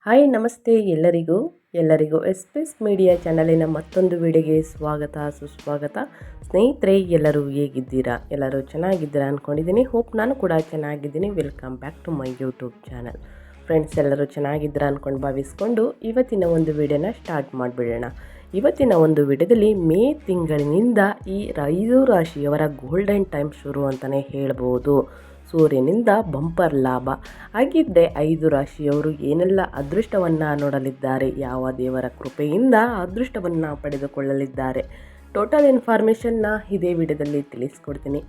Hi ನಮಸ್ತೆ ಎಲ್ಲರಿಗೂ S media ಚಾನಲಿನ ಮತ್ತೊಂದು ವಿಡಿಯೋಗೆ ಸ್ವಾಗತ ಸುಸ್ವಾಗತ. ಸ್ನೇಹಿತರೆ, ಎಲ್ಲರೂ ಹೇಗಿದ್ದೀರಾ? ಎಲ್ಲರೂ ಚೆನ್ನಾಗಿದ್ದೀರಾ ಅಂದ್ಕೊಂಡಿದ್ದೀನಿ. ಹೋಪ್ ನಾನು ಕೂಡ ಚೆನ್ನಾಗಿದ್ದೀನಿ. Welcome back to my YouTube channel. Friends, ಎಲ್ಲರೂ ಚೆನ್ನಾಗಿದ್ದೀರಾ ಅಂದ್ಕೊಂಡು ಭಾವಿಸ್ಕೊಂಡು ಇವತ್ತಿನ ಒಂದು ವಿಡಿಯೋನ ಸ್ಟಾರ್ಟ್ ಮಾಡಿಬಿಡೋಣ. ಇವತ್ತಿನ ಒಂದು ವಿಡಿಯೋದಲ್ಲಿ ಮೇ ತಿಂಗಳಿನಿಂದ ಈ 5 ರಾಶಿಯವರ ಗೋಲ್ಡನ್ ಟೈಮ್ ಶುರು ಅಂತಲೇ ಹೇಳ್ಬೋದು. ಸೂರ್ಯನಿಂದ ಬಂಪರ್ ಲಾಭ ಹಾಗಿದ್ದರೆ 5 ರಾಶಿಯವರು ಏನೆಲ್ಲ ಅದೃಷ್ಟವನ್ನು ನೋಡಲಿದ್ದಾರೆ, ಯಾವ ದೇವರ ಕೃಪೆಯಿಂದ ಅದೃಷ್ಟವನ್ನು ಪಡೆದುಕೊಳ್ಳಲಿದ್ದಾರೆ, ಟೋಟಲ್ ಇನ್ಫಾರ್ಮೇಷನ್ನ ಇದೇ ವಿಡಿಯೋದಲ್ಲಿ ತಿಳಿಸ್ಕೊಡ್ತೀನಿ.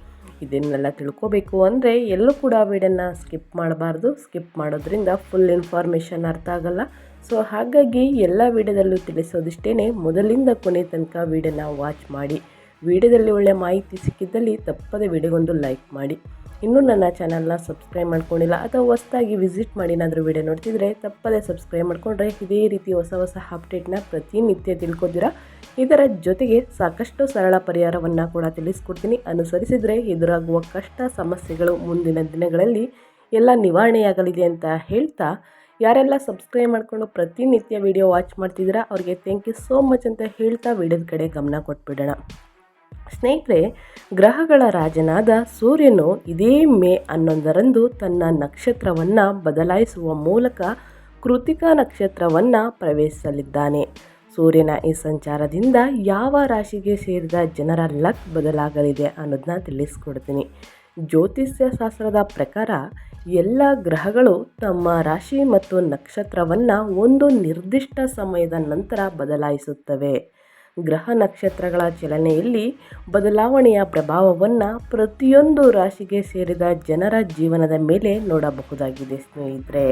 ಇದನ್ನೆಲ್ಲ ತಿಳ್ಕೋಬೇಕು ಅಂದರೆ ಎಲ್ಲೂ ಕೂಡ ವಿಡಿಯೋನ ಸ್ಕಿಪ್ ಮಾಡಬಾರ್ದು. ಸ್ಕಿಪ್ ಮಾಡೋದ್ರಿಂದ ಫುಲ್ ಇನ್ಫಾರ್ಮೇಷನ್ ಅರ್ಥ ಆಗಲ್ಲ. ಸೊ ಹಾಗಾಗಿ ಎಲ್ಲ ವಿಡಿಯೋದಲ್ಲೂ ತಿಳಿಸೋದಿಷ್ಟೇ, ಮೊದಲಿಂದ ಕೊನೆ ತನಕ ವಿಡಿಯೋನ ವಾಚ್ ಮಾಡಿ. ವಿಡಿಯೋದಲ್ಲಿ ಒಳ್ಳೆಯ ಮಾಹಿತಿ ಸಿಕ್ಕಿದ್ದಲ್ಲಿ ತಪ್ಪದೆ ವಿಡಿಯೋಗೊಂದು ಲೈಕ್ ಮಾಡಿ. ಇನ್ನೂ ನನ್ನ ಚಾನಲ್ನ ಸಬ್ಸ್ಕ್ರೈಬ್ ಮಾಡ್ಕೊಂಡಿಲ್ಲ ಅಥವಾ ಹೊಸದಾಗಿ ವಿಸಿಟ್ ಮಾಡಿ ಏನಾದರೂ ವಿಡಿಯೋ ನೋಡ್ತಿದ್ರೆ ತಪ್ಪದೇ ಸಬ್ಸ್ಕ್ರೈಬ್ ಮಾಡಿಕೊಂಡ್ರೆ ಇದೇ ರೀತಿ ಹೊಸ ಅಪ್ಡೇಟ್ನ ಪ್ರತಿನಿತ್ಯ ತಿಳ್ಕೊತೀರಾ. ಇದರ ಜೊತೆಗೆ ಸಾಕಷ್ಟು ಸರಳ ಪರಿಹಾರವನ್ನು ಕೂಡ ತಿಳಿಸ್ಕೊಡ್ತೀನಿ. ಅನುಸರಿಸಿದರೆ ಎದುರಾಗುವ ಕಷ್ಟ ಸಮಸ್ಯೆಗಳು ಮುಂದಿನ ದಿನಗಳಲ್ಲಿ ಎಲ್ಲ ನಿವಾರಣೆಯಾಗಲಿದೆ ಅಂತ ಹೇಳ್ತಾ, ಯಾರೆಲ್ಲ ಸಬ್ಸ್ಕ್ರೈಬ್ ಮಾಡಿಕೊಂಡು ಪ್ರತಿನಿತ್ಯ ವಿಡಿಯೋ ವಾಚ್ ಮಾಡ್ತಿದ್ದೀರಾ ಅವ್ರಿಗೆ ಥ್ಯಾಂಕ್ ಯು ಸೋ ಮಚ್ ಅಂತ ಹೇಳ್ತಾ ವಿಡಿಯೋದ ಕಡೆ ಗಮನ ಕೊಟ್ಬಿಡೋಣ. ಸ್ನೇಹಿತರೆ, ಗ್ರಹಗಳ ರಾಜನಾದ ಸೂರ್ಯನು ಇದೇ ಮೇ 11ರಂದು ತನ್ನ ನಕ್ಷತ್ರವನ್ನು ಬದಲಾಯಿಸುವ ಮೂಲಕ ಕೃತಿಕಾ ನಕ್ಷತ್ರವನ್ನು ಪ್ರವೇಶಿಸಲಿದ್ದಾನೆ. ಸೂರ್ಯನ ಈ ಸಂಚಾರದಿಂದ ಯಾವ ರಾಶಿಗೆ ಸೇರಿದ ಜನರ ಲಕ್ ಬದಲಾಗಲಿದೆ ಅನ್ನೋದನ್ನ ತಿಳಿಸ್ಕೊಡ್ತೀನಿ. ಜ್ಯೋತಿಷ್ಯ ಶಾಸ್ತ್ರದ ಪ್ರಕಾರ ಎಲ್ಲ ಗ್ರಹಗಳು ತಮ್ಮ ರಾಶಿ ಮತ್ತು ನಕ್ಷತ್ರವನ್ನು ಒಂದು ನಿರ್ದಿಷ್ಟ ಸಮಯದ ನಂತರ ಬದಲಾಯಿಸುತ್ತವೆ. ಗ್ರಹ ನಕ್ಷತ್ರಗಳ ಚಲನೆಯಲ್ಲಿ ಬದಲಾವಣೆಯ ಪ್ರಭಾವವನ್ನು ಪ್ರತಿಯೊಂದು ರಾಶಿಗೆ ಸೇರಿದ ಜನರ ಜೀವನದ ಮೇಲೆ ನೋಡಬಹುದಾಗಿದೆ. ಸ್ನೇಹಿತರೆ,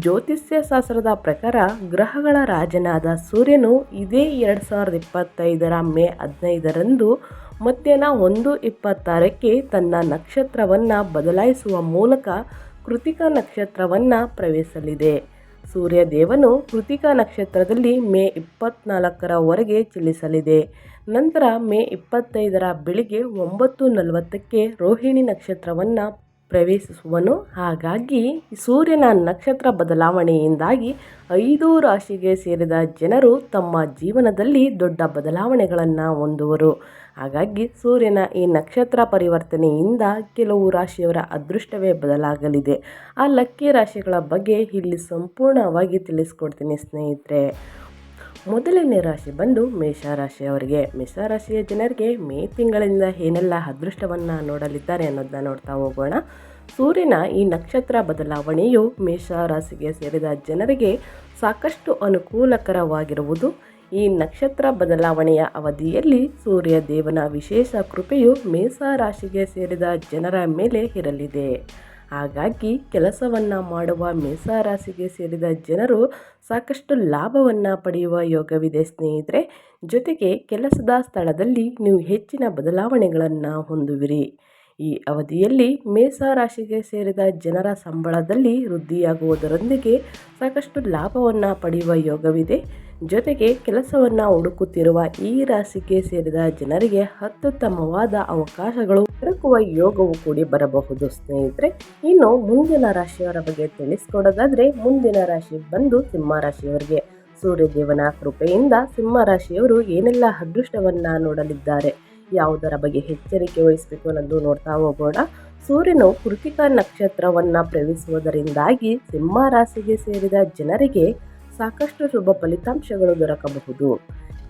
ಜ್ಯೋತಿಷ್ಯ ಶಾಸ್ತ್ರದ ಪ್ರಕಾರ ಗ್ರಹಗಳ ರಾಜನಾದ ಸೂರ್ಯನು ಇದೇ 2025 ಮೇ 15ರಂದು ಮಧ್ಯಾಹ್ನ 1:26ಕ್ಕೆ ತನ್ನ ನಕ್ಷತ್ರವನ್ನು ಬದಲಾಯಿಸುವ ಮೂಲಕ ಕೃತಿಕಾ ನಕ್ಷತ್ರವನ್ನು ಪ್ರವೇಶಿಸಲಿದೆ. ಸೂರ್ಯದೇವನು ಕೃತಿಕಾ ನಕ್ಷತ್ರದಲ್ಲಿ ಮೇ 24ರವರೆಗೆ ಚಲಿಸಲಿದೆ. ನಂತರ ಮೇ 25ರ ಬೆಳಿಗ್ಗೆ 9:40ಕ್ಕೆ ರೋಹಿಣಿ ನಕ್ಷತ್ರವನ್ನು ಪ್ರವೇಶಿಸುವನು. ಹಾಗಾಗಿ ಸೂರ್ಯನ ನಕ್ಷತ್ರ ಬದಲಾವಣೆಯಿಂದಾಗಿ 5 ರಾಶಿಗೆ ಸೇರಿದ ಜನರು ತಮ್ಮ ಜೀವನದಲ್ಲಿ ದೊಡ್ಡ ಬದಲಾವಣೆಗಳನ್ನು ಹೊಂದುವರು. ಹಾಗಾಗಿ ಸೂರ್ಯನ ಈ ನಕ್ಷತ್ರ ಪರಿವರ್ತನೆಯಿಂದ ಕೆಲವು ರಾಶಿಯವರ ಅದೃಷ್ಟವೇ ಬದಲಾಗಲಿದೆ. ಆ ಲಕ್ಕಿ ರಾಶಿಗಳ ಬಗ್ಗೆ ಇಲ್ಲಿ ಸಂಪೂರ್ಣವಾಗಿ ತಿಳಿಸ್ಕೊಡ್ತೀನಿ. ಸ್ನೇಹಿತರೆ, ಮೊದಲನೇ ರಾಶಿ ಬಂದು ಮೇಷರಾಶಿಯವರಿಗೆ. ಮೇಷರಾಶಿಯ ಜನರಿಗೆ ಮೇ ತಿಂಗಳಿಂದ ಏನೆಲ್ಲ ಅದೃಷ್ಟವನ್ನು ನೋಡಲಿದ್ದಾರೆ ಅನ್ನೋದನ್ನ ನೋಡ್ತಾ ಹೋಗೋಣ. ಸೂರ್ಯನ ಈ ನಕ್ಷತ್ರ ಬದಲಾವಣೆಯು ಮೇಷರಾಶಿಗೆ ಸೇರಿದ ಜನರಿಗೆ ಸಾಕಷ್ಟು ಅನುಕೂಲಕರವಾಗಿರುವುದು. ಈ ನಕ್ಷತ್ರ ಬದಲಾವಣೆಯ ಅವಧಿಯಲ್ಲಿ ಸೂರ್ಯ ದೇವನ ವಿಶೇಷ ಕೃಪೆಯು ಮೇಷರಾಶಿಗೆ ಸೇರಿದ ಜನರ ಮೇಲೆ ಇರಲಿದೆ. ಹಾಗಾಗಿ ಕೆಲಸವನ್ನು ಮಾಡುವ ಮೇಷರಾಶಿಗೆ ಸೇರಿದ ಜನರು ಸಾಕಷ್ಟು ಲಾಭವನ್ನು ಪಡೆಯುವ ಯೋಗವಿದೆ. ಸ್ನೇಹಿತರೆ, ಜೊತೆಗೆ ಕೆಲಸದ ಸ್ಥಳದಲ್ಲಿ ನೀವು ಹೆಚ್ಚಿನ ಬದಲಾವಣೆಗಳನ್ನು ಹೊಂದುವಿರಿ. ಈ ಅವಧಿಯಲ್ಲಿ ಮೇಷರಾಶಿಗೆ ಸೇರಿದ ಜನರ ಸಂಬಳದಲ್ಲಿ ವೃದ್ಧಿಯಾಗುವುದರೊಂದಿಗೆ ಸಾಕಷ್ಟು ಲಾಭವನ್ನು ಪಡೆಯುವ ಯೋಗವಿದೆ. ಜೊತೆಗೆ ಕೆಲಸವನ್ನು ಹುಡುಕುತ್ತಿರುವ ಈ ರಾಶಿಗೆ ಸೇರಿದ ಜನರಿಗೆ ಅತ್ಯುತ್ತಮವಾದ ಅವಕಾಶಗಳು ದೊರಕುವ ಯೋಗವು ಕೂಡಿ ಬರಬಹುದು. ಸ್ನೇಹಿತರೆ, ಇನ್ನು ಮುಂದಿನ ರಾಶಿಯವರ ಬಗ್ಗೆ ತಿಳಿಸ್ಕೊಡೋದಾದ್ರೆ, ಮುಂದಿನ ರಾಶಿ ಬಂದು ಸಿಂಹರಾಶಿಯವರಿಗೆ. ಸೂರ್ಯದೇವನ ಕೃಪೆಯಿಂದ ಸಿಂಹರಾಶಿಯವರು ಏನೆಲ್ಲ ಅದೃಷ್ಟವನ್ನು ನೋಡಲಿದ್ದಾರೆ, ಯಾವುದರ ಬಗ್ಗೆ ಎಚ್ಚರಿಕೆ ವಹಿಸಬೇಕು ಅನ್ನೋದು ನೋಡ್ತಾ ಹೋಗೋಣ. ಸೂರ್ಯನು ಕೃತಿಕಾ ನಕ್ಷತ್ರವನ್ನು ಪ್ರವೇಶಿಸುವುದರಿಂದಾಗಿ ಸಿಂಹ ರಾಶಿಗೆ ಸೇರಿದ ಜನರಿಗೆ ಸಾಕಷ್ಟು ಶುಭ ಫಲಿತಾಂಶಗಳು ದೊರಕಬಹುದು.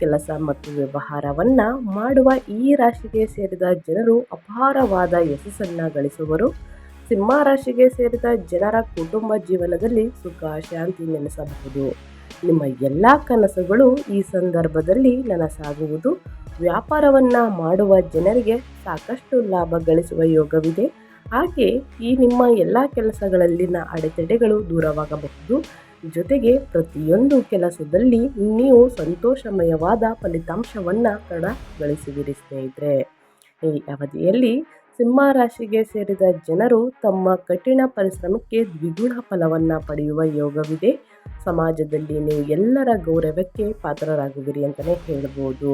ಕೆಲಸ ಮತ್ತು ವ್ಯವಹಾರವನ್ನು ಮಾಡುವ ಈ ರಾಶಿಗೆ ಸೇರಿದ ಜನರು ಅಪಾರವಾದ ಯಶಸ್ಸನ್ನು ಗಳಿಸುವರು. ಸಿಂಹ ರಾಶಿಗೆ ಸೇರಿದ ಜನರ ಕುಟುಂಬ ಜೀವನದಲ್ಲಿ ಸುಖ ಶಾಂತಿ ನೆಲೆಸಬಹುದು. ನಿಮ್ಮ ಎಲ್ಲ ಕನಸುಗಳು ಈ ಸಂದರ್ಭದಲ್ಲಿ ನನಸಾಗುವುದು. ವ್ಯಾಪಾರವನ್ನು ಮಾಡುವ ಜನರಿಗೆ ಸಾಕಷ್ಟು ಲಾಭ ಗಳಿಸುವ ಯೋಗವಿದೆ. ಹಾಗೆ ಈ ನಿಮ್ಮ ಎಲ್ಲ ಕೆಲಸಗಳಲ್ಲಿನ ಅಡೆತಡೆಗಳು ದೂರವಾಗಬಹುದು. ಜೊತೆಗೆ ಪ್ರತಿಯೊಂದು ಕೆಲಸದಲ್ಲಿ ನೀವು ಸಂತೋಷಮಯವಾದ ಫಲಿತಾಂಶವನ್ನು ಗಳಿಸುವಿರಿ. ಸ್ನೇಹಿತರೆ, ಈ ಅವಧಿಯಲ್ಲಿ ಸಿಂಹ ರಾಶಿಗೆ ಸೇರಿದ ಜನರು ತಮ್ಮ ಕಠಿಣ ಪರಿಶ್ರಮಕ್ಕೆ ದ್ವಿಗುಣ ಫಲವನ್ನು ಪಡೆಯುವ ಯೋಗವಿದೆ. ಸಮಾಜದಲ್ಲಿ ನೀವು ಎಲ್ಲರ ಗೌರವಕ್ಕೆ ಪಾತ್ರರಾಗುವಿರಿ ಅಂತಲೇ ಹೇಳ್ಬೋದು.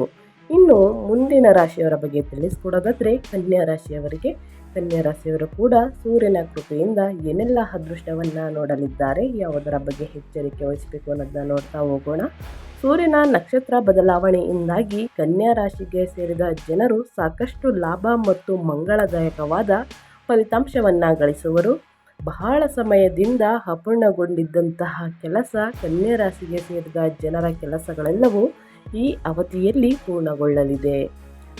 ಇನ್ನು ಮುಂದಿನ ರಾಶಿಯವರ ಬಗ್ಗೆ ತಿಳಿಸ್ಕೊಡೋದಾದರೆ, ಕನ್ಯಾ ರಾಶಿಯವರಿಗೆ. ಕನ್ಯಾ ರಾಶಿಯವರು ಕೂಡ ಸೂರ್ಯನ ಕೃಪೆಯಿಂದ ಏನೆಲ್ಲ ಅದೃಷ್ಟವನ್ನು ನೋಡಲಿದ್ದಾರೆ, ಯಾವುದರ ಬಗ್ಗೆ ಎಚ್ಚರಿಕೆ ವಹಿಸಬೇಕು ಅನ್ನೋದನ್ನ ನೋಡ್ತಾ ಹೋಗೋಣ. ಸೂರ್ಯನ ನಕ್ಷತ್ರ ಬದಲಾವಣೆಯಿಂದಾಗಿ ಕನ್ಯಾ ರಾಶಿಗೆ ಸೇರಿದ ಜನರು ಸಾಕಷ್ಟು ಲಾಭ ಮತ್ತು ಮಂಗಳದಾಯಕವಾದ ಫಲಿತಾಂಶವನ್ನು ಗಳಿಸುವರು. ಬಹಳ ಸಮಯದಿಂದ ಅಪೂರ್ಣಗೊಂಡಿದ್ದಂತಹ ಕೆಲಸ ಕನ್ಯಾ ರಾಶಿಗೆ ಸೇರಿದ ಜನರ ಕೆಲಸಗಳೆಲ್ಲವೂ ಈ ಅವಧಿಯಲ್ಲಿ ಪೂರ್ಣಗೊಳ್ಳಲಿದೆ.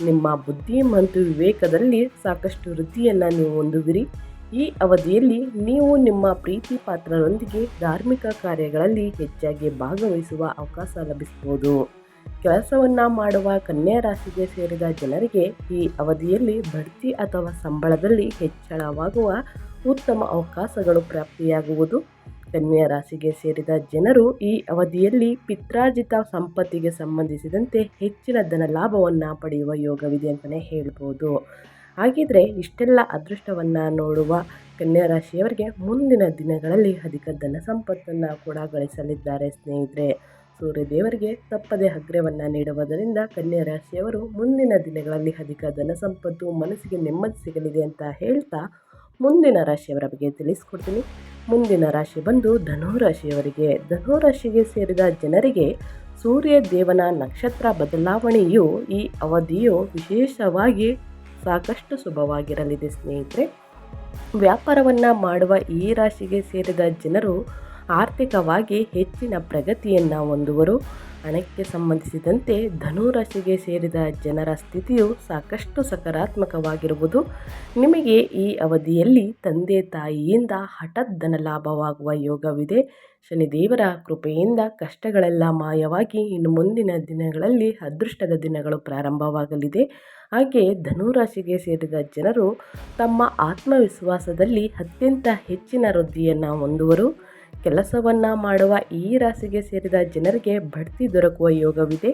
ನಿಮ್ಮ ಬುದ್ಧಿ ಮತ್ತು ವಿವೇಕದಲ್ಲಿ ಸಾಕಷ್ಟು ವೃದ್ಧಿಯನ್ನು ನೀವು ಹೊಂದುವಿರಿ. ಈ ಅವಧಿಯಲ್ಲಿ ನೀವು ನಿಮ್ಮ ಪ್ರೀತಿ ಪಾತ್ರರೊಂದಿಗೆ ಧಾರ್ಮಿಕ ಕಾರ್ಯಗಳಲ್ಲಿ ಹೆಚ್ಚಾಗಿ ಭಾಗವಹಿಸುವ ಅವಕಾಶ ಲಭಿಸಬಹುದು. ಕೆಲಸವನ್ನು ಮಾಡುವ ಕನ್ಯಾ ರಾಶಿಗೆ ಸೇರಿದ ಜನರಿಗೆ ಈ ಅವಧಿಯಲ್ಲಿ ಬಡ್ತಿ ಅಥವಾ ಸಂಬಳದಲ್ಲಿ ಹೆಚ್ಚಳವಾಗುವ ಉತ್ತಮ ಅವಕಾಶಗಳು ಪ್ರಾಪ್ತಿಯಾಗುವುದು. ಕನ್ಯಾ ರಾಶಿಗೆ ಸೇರಿದ ಜನರು ಈ ಅವಧಿಯಲ್ಲಿ ಪಿತ್ರಾರ್ಜಿತ ಸಂಪತ್ತಿಗೆ ಸಂಬಂಧಿಸಿದಂತೆ ಹೆಚ್ಚಿನ ಧನ ಲಾಭವನ್ನು ಪಡೆಯುವ ಯೋಗವಿದೆ ಅಂತಲೇ ಹೇಳ್ಬೋದು. ಹಾಗಿದ್ರೆ ಇಷ್ಟೆಲ್ಲ ಅದೃಷ್ಟವನ್ನು ನೋಡುವ ಕನ್ಯಾ ರಾಶಿಯವರಿಗೆ ಮುಂದಿನ ದಿನಗಳಲ್ಲಿ ಅಧಿಕ ಧನ ಸಂಪತ್ತನ್ನು ಕೂಡ ಗಳಿಸಲಿದ್ದಾರೆ ಸ್ನೇಹಿತರೆ. ಸೂರ್ಯದೇವರಿಗೆ ತಪ್ಪದೆ ಅಗ್ರ್ಯವನ್ನು ನೀಡುವುದರಿಂದ ಕನ್ಯಾ ರಾಶಿಯವರು ಮುಂದಿನ ದಿನಗಳಲ್ಲಿ ಅಧಿಕ ಧನ ಸಂಪತ್ತು, ಮನಸ್ಸಿಗೆ ನೆಮ್ಮದಿ ಸಿಗಲಿದೆ ಅಂತ ಹೇಳ್ತಾ ಮುಂದಿನ ರಾಶಿಯವರ ಬಗ್ಗೆ ತಿಳಿಸ್ಕೊಡ್ತೀನಿ. ಮುಂದಿನ ರಾಶಿ ಬಂದು ಧನುರಾಶಿಯವರಿಗೆ. ಧನುರಾಶಿಗೆ ಸೇರಿದ ಜನರಿಗೆ ಸೂರ್ಯ ದೇವನ ನಕ್ಷತ್ರ ಬದಲಾವಣೆಯು ಈ ಅವಧಿಯು ವಿಶೇಷವಾಗಿ ಸಾಕಷ್ಟು ಶುಭವಾಗಿರಲಿದೆ ಸ್ನೇಹಿತರೆ. ವ್ಯಾಪಾರವನ್ನು ಮಾಡುವ ಈ ರಾಶಿಗೆ ಸೇರಿದ ಜನರು ಆರ್ಥಿಕವಾಗಿ ಹೆಚ್ಚಿನ ಪ್ರಗತಿಯನ್ನು ಹೊಂದುವರು. ಹಣಕ್ಕೆ ಸಂಬಂಧಿಸಿದಂತೆ ಧನುರಾಶಿಗೆ ಸೇರಿದ ಜನರ ಸ್ಥಿತಿಯು ಸಾಕಷ್ಟು ಸಕಾರಾತ್ಮಕವಾಗಿರುವುದು. ನಿಮಗೆ ಈ ಅವಧಿಯಲ್ಲಿ ತಂದೆ ತಾಯಿಯಿಂದ ಹಠಾತ್ ಧನ ಲಾಭವಾಗುವ ಯೋಗವಿದೆ. ಶನಿದೇವರ ಕೃಪೆಯಿಂದ ಕಷ್ಟಗಳೆಲ್ಲ ಮಾಯವಾಗಿ ಇನ್ನು ಮುಂದಿನ ದಿನಗಳಲ್ಲಿ ಅದೃಷ್ಟದ ದಿನಗಳು ಪ್ರಾರಂಭವಾಗಲಿದೆ. ಹಾಗೆ ಧನುರಾಶಿಗೆ ಸೇರಿದ ಜನರು ತಮ್ಮ ಆತ್ಮವಿಶ್ವಾಸದಲ್ಲಿ ಅತ್ಯಂತ ಹೆಚ್ಚಿನ ವೃದ್ಧಿಯನ್ನು ಹೊಂದುವರು. ಕೆಲಸವನ್ನು ಮಾಡುವ ಈ ರಾಶಿಗೆ ಸೇರಿದ ಜನರಿಗೆ ಬಡ್ತಿ ದೊರಕುವ ಯೋಗವಿದೆ.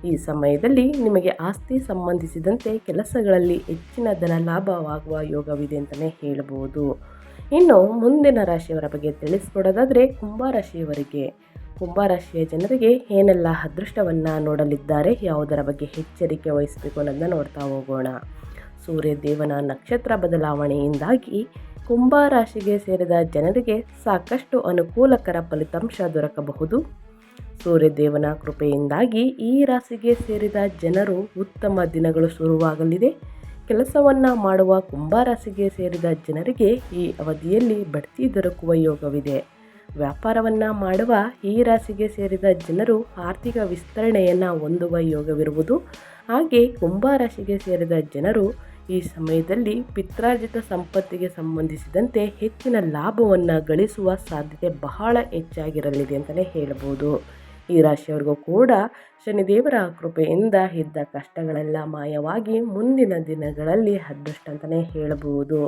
ಈ ಸಮಯದಲ್ಲಿ ನಿಮಗೆ ಆಸ್ತಿ ಸಂಬಂಧಿಸಿದಂತೆ ಕೆಲಸಗಳಲ್ಲಿ ಹೆಚ್ಚಿನ ಧನ ಲಾಭವಾಗುವ ಯೋಗವಿದೆ ಅಂತಲೇ ಹೇಳ್ಬೋದು. ಇನ್ನು ಮುಂದಿನ ರಾಶಿಯವರ ಬಗ್ಗೆ ತಿಳಿಸ್ಕೊಡೋದಾದರೆ ಕುಂಭರಾಶಿಯವರಿಗೆ. ಕುಂಭರಾಶಿಯ ಜನರಿಗೆ ಏನೆಲ್ಲ ಅದೃಷ್ಟವನ್ನು ನೋಡಲಿದ್ದಾರೆ, ಯಾವುದರ ಬಗ್ಗೆ ಎಚ್ಚರಿಕೆ ವಹಿಸಬೇಕು ಅನ್ನೋದನ್ನ ನೋಡ್ತಾ ಹೋಗೋಣ. ಸೂರ್ಯ ದೇವನ ನಕ್ಷತ್ರ ಬದಲಾವಣೆಯಿಂದಾಗಿ ಕುಂಭರಾಶಿಗೆ ಸೇರಿದ ಜನರಿಗೆ ಸಾಕಷ್ಟು ಅನುಕೂಲಕರ ಫಲಿತಾಂಶ ದೊರಕಬಹುದು. ಸೂರ್ಯದೇವನ ಕೃಪೆಯಿಂದಾಗಿ ಈ ರಾಶಿಗೆ ಸೇರಿದ ಜನರು ಉತ್ತಮ ದಿನಗಳು ಶುರುವಾಗಲಿದೆ. ಕೆಲಸವನ್ನು ಮಾಡುವ ಕುಂಭರಾಶಿಗೆ ಸೇರಿದ ಜನರಿಗೆ ಈ ಅವಧಿಯಲ್ಲಿ ಬಡ್ತಿ ದೊರಕುವ ಯೋಗವಿದೆ. ವ್ಯಾಪಾರವನ್ನು ಮಾಡುವ ಈ ರಾಶಿಗೆ ಸೇರಿದ ಜನರು ಆರ್ಥಿಕ ವಿಸ್ತರಣೆಯನ್ನು ಹೊಂದುವ ಯೋಗವಿರುವುದು. ಹಾಗೆ ಕುಂಭರಾಶಿಗೆ ಸೇರಿದ ಜನರು ಈ ಸಮಯದಲ್ಲಿ ಪಿತ್ರಾರ್ಜಿತ ಸಂಪತ್ತಿಗೆ ಸಂಬಂಧಿಸಿದಂತೆ ಹೆಚ್ಚಿನ ಲಾಭವನ್ನು ಗಳಿಸುವ ಸಾಧ್ಯತೆ ಬಹಳ ಹೆಚ್ಚಾಗಿರಲಿದೆ ಅಂತಲೇ ಹೇಳ್ಬೋದು. ಈ ರಾಶಿಯವರಿಗೂ ಕೂಡ ಶನಿದೇವರ ಕೃಪೆಯಿಂದ ಇದ್ದ ಕಷ್ಟಗಳೆಲ್ಲ ಮಾಯವಾಗಿ ಮುಂದಿನ ದಿನಗಳಲ್ಲಿ ಅದೃಷ್ಟ ಅಂತಲೇ ಹೇಳ್ಬೋದು.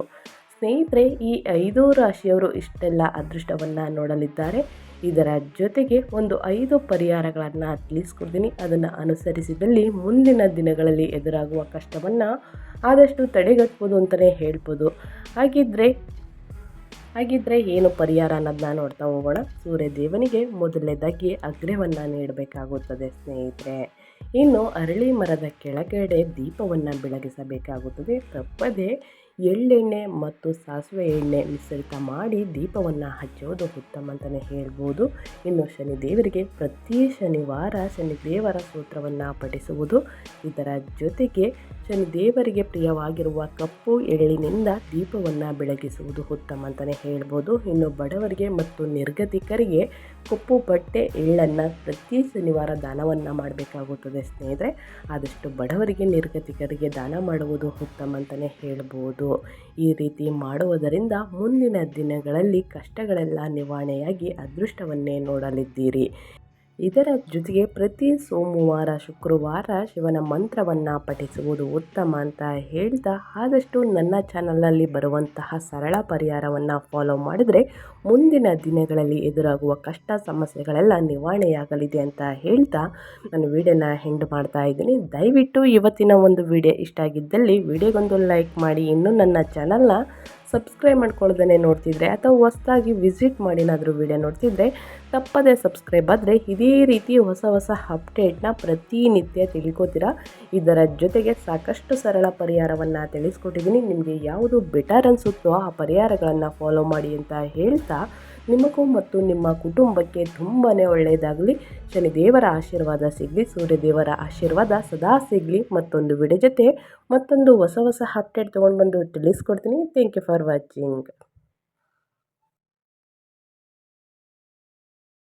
ಸ್ನೇಹಿತರೆ, ಈ 5 ರಾಶಿಯವರು ಇಷ್ಟೆಲ್ಲ ಅದೃಷ್ಟವನ್ನು ನೋಡಲಿದ್ದಾರೆ. ಇದರ ಜೊತೆಗೆ ಒಂದು 5 ಪರಿಹಾರಗಳನ್ನು ತಿಳಿಸ್ಕೊಡ್ತೀನಿ. ಅದನ್ನು ಅನುಸರಿಸಿದಲ್ಲಿ ಮುಂದಿನ ದಿನಗಳಲ್ಲಿ ಎದುರಾಗುವ ಕಷ್ಟವನ್ನು ಆದಷ್ಟು ತಡೆಗಟ್ಬೋದು ಅಂತಲೇ ಹೇಳ್ಬೋದು. ಹಾಗಿದ್ರೆ ಏನು ಪರಿಹಾರ ಅನ್ನೋದನ್ನ ನೋಡ್ತಾ ಹೋಗೋಣ. ಸೂರ್ಯದೇವನಿಗೆ ಮೊದಲನೇದಾಗಿ ಅಗ್ರ್ಯವನ್ನು ನೀಡಬೇಕಾಗುತ್ತದೆ ಸ್ನೇಹಿತರೆ. ಇನ್ನು ಅರಳಿ ಮರದ ಕೆಳಗಡೆ ದೀಪವನ್ನು ಬೆಳಗಿಸಬೇಕಾಗುತ್ತದೆ. ತಪ್ಪದೆ ಎಳ್ಳೆಣ್ಣೆ ಮತ್ತು ಸಾಸಿವೆ ಎಣ್ಣೆ ಮಿಶ್ರಿತ ಮಾಡಿ ದೀಪವನ್ನು ಹಚ್ಚೋದು ಉತ್ತಮ ಅಂತಲೇ ಹೇಳ್ಬೋದು. ಇನ್ನು ಶನಿದೇವರಿಗೆ ಪ್ರತಿ ಶನಿವಾರ ಶನಿದೇವರ ಸ್ತೋತ್ರವನ್ನು ಪಠಿಸುವುದು, ಇದರ ಜೊತೆಗೆ ಶನಿದೇವರಿಗೆ ಪ್ರಿಯವಾಗಿರುವ ಕಪ್ಪು ಎಳ್ಳಿನಿಂದ ದೀಪವನ್ನು ಬೆಳಗಿಸುವುದು ಉತ್ತಮ ಅಂತಲೇ ಹೇಳ್ಬೋದು. ಇನ್ನು ಬಡವರಿಗೆ ಮತ್ತು ನಿರ್ಗತಿಕರಿಗೆ ಕಪ್ಪು ಬಟ್ಟೆ ಎಳ್ಳನ್ನು ಪ್ರತಿ ಶನಿವಾರ ದಾನವನ್ನು ಮಾಡಬೇಕಾಗುತ್ತದೆ ಸ್ನೇಹಿತರೆ. ಆದಷ್ಟು ಬಡವರಿಗೆ ನಿರ್ಗತಿಕರಿಗೆ ದಾನ ಮಾಡುವುದು ಉತ್ತಮ ಅಂತಲೇ ಹೇಳ್ಬೋದು. ಈ ರೀತಿ ಮಾಡುವುದರಿಂದ ಮುಂದಿನ ದಿನಗಳಲ್ಲಿ ಕಷ್ಟಗಳೆಲ್ಲ ನಿವಾರಣೆಯಾಗಿ ಅದೃಷ್ಟವನ್ನೇ ನೋಡಲಿದ್ದೀರಿ. ಇದರ ಜೊತೆಗೆ ಪ್ರತಿ ಸೋಮವಾರ ಶುಕ್ರವಾರ ಶಿವನ ಮಂತ್ರವನ್ನು ಪಠಿಸುವುದು ಉತ್ತಮ ಅಂತ ಹೇಳ್ತಾ ಆದಷ್ಟು ನನ್ನ ಚಾನಲಲ್ಲಿ ಬರುವಂತಹ ಸರಳ ಪರಿಹಾರವನ್ನು ಫಾಲೋ ಮಾಡಿದರೆ ಮುಂದಿನ ದಿನಗಳಲ್ಲಿ ಎದುರಾಗುವ ಕಷ್ಟ ಸಮಸ್ಯೆಗಳೆಲ್ಲ ನಿವಾರಣೆಯಾಗಲಿದೆ ಅಂತ ಹೇಳ್ತಾ ನಾನು ವಿಡಿಯೋನ ಎಂಡ್ ಮಾಡ್ತಾ ಇದ್ದೀನಿ. ದಯವಿಟ್ಟು ಇವತ್ತಿನ ಒಂದು ವಿಡಿಯೋ ಇಷ್ಟ ಆಗಿದ್ದಲ್ಲಿ ವಿಡಿಯೋಗೊಂದು ಲೈಕ್ ಮಾಡಿ, ಇನ್ನೂ ನನ್ನ ಚಾನಲ್ನ ಸಬ್ಸ್ಕ್ರೈಬ್ ಮಾಡ್ಕೊಳ್ಳೋದನ್ನೇ ನೋಡ್ತಿದ್ರೆ ಅಥವಾ ಹೊಸದಾಗಿ ವಿಸಿಟ್ ಮಾಡಿನಾದರೂ ವಿಡಿಯೋ ನೋಡ್ತಿದ್ರೆ ತಪ್ಪದೇ ಸಬ್ಸ್ಕ್ರೈಬ್ ಆದರೆ ಇದೇ ರೀತಿ ಹೊಸ ಹೊಸ ಅಪ್ಡೇಟ್ನ ಪ್ರತಿನಿತ್ಯ ತಿಳ್ಕೊತೀರಾ. ಇದರ ಜೊತೆಗೆ ಸಾಕಷ್ಟು ಸರಳ ಪರಿಹಾರವನ್ನು ತಿಳಿಸ್ಕೊಟ್ಟಿದ್ದೀನಿ. ನಿಮಗೆ ಯಾವುದು ಬೆಟರ್ ಅನಿಸುತ್ತೋ ಆ ಪರಿಹಾರಗಳನ್ನು ಫಾಲೋ ಮಾಡಿ ಅಂತ ಹೇಳ್ತಾ ನಿಮಗೂ ಮತ್ತು ನಿಮ್ಮ ಕುಟುಂಬಕ್ಕೆ ತುಂಬಾ ಒಳ್ಳೆಯದಾಗಲಿ. ಶನಿದೇವರ ಆಶೀರ್ವಾದ ಸಿಗಲಿ, ಸೂರ್ಯದೇವರ ಆಶೀರ್ವಾದ ಸದಾ ಸಿಗಲಿ. ಮತ್ತೊಂದು ವಿಡಿಯೋ ಜೊತೆ ಮತ್ತೊಂದು ಹೊಸ ಹೊಸ ಅಪ್ಡೇಟ್ ತೊಗೊಂಡು ಬಂದು ತಿಳಿಸ್ಕೊಡ್ತೀನಿ. Thank you for watching.